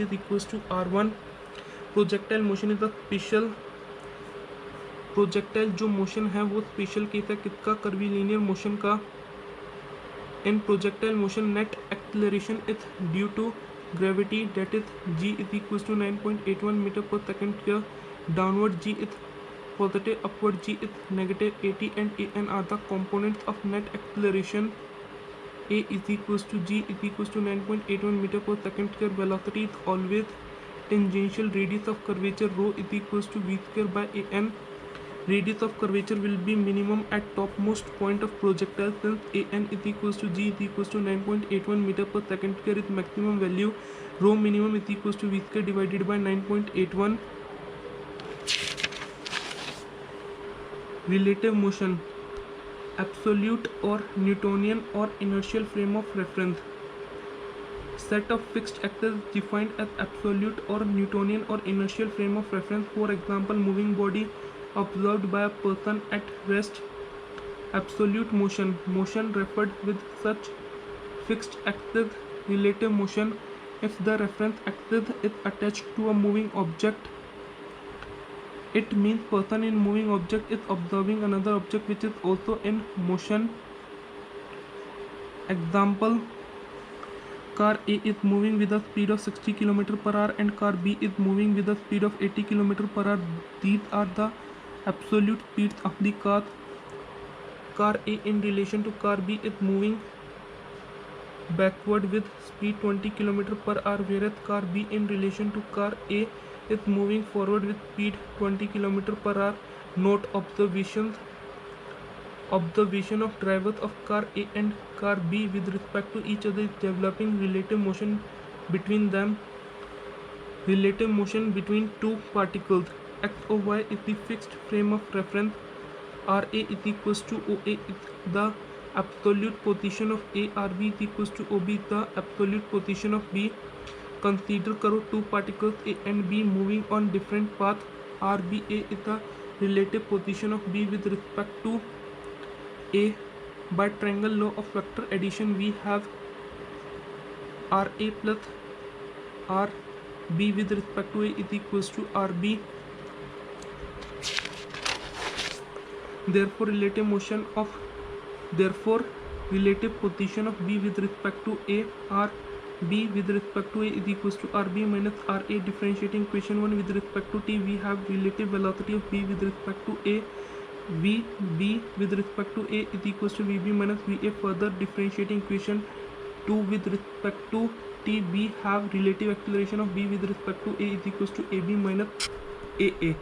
is equals to r1. Projectile motion is the special projectile जो motion है वो special case है किसका, कर्वीलिनियर मोशन का. In projectile motion net acceleration is due to gravity, that is g is equals to 9.81 meter per second square. Downward g is positive, upward g is negative. At and an are the components of net acceleration. A is equals to g is equals to 9.81 meter per second square. Velocity is always tangential. Radius of curvature rho is equals to v square by an. Radius of curvature will be minimum at topmost point of projectile, since an is equals to g is equals to 9.81 meter per second square is maximum value. Rho minimum is equals to v square divided by 9.81. Relative motion, absolute or Newtonian or inertial frame of reference. Set of fixed axes defined as absolute or Newtonian or inertial frame of reference. For example, moving body observed by a person at rest. Absolute motion, motion referred with such fixed axis. Relative motion, if the reference axis is attached to a moving object, it means person in moving object is observing another object which is also in motion. Example, car A is moving with a speed of 60 km per hour and car B is moving with a speed of 80 km per hour. These are the absolute speeds of the car. Car A in relation to car B is moving backward with speed 20 km per hour, whereas car B in relation to car A is moving forward with speed 20 km per hour. Note observation of drivers of car A and car B with respect to each other is developing relative motion between them. Relative motion between two particles. X or y is the fixed frame of reference. RA is equals to OA is the absolute position of A. RB is equals to OB is the absolute position of B. Consider करो two particles A and B moving on different paths. RBA is the relative position of B with respect to A. By triangle law of vector addition, we have RA plus RB with respect to A is equals to RB. Therefore, relative position of B with respect to A, RB with respect to A is equals to RB minus RA. Differentiating equation 1 with respect to T, we have relative velocity of B with respect to A. VB with respect to A is equals to VB minus VA. Further differentiating equation 2 with respect to T, we have relative acceleration of B with respect to A is equals to AB minus AA.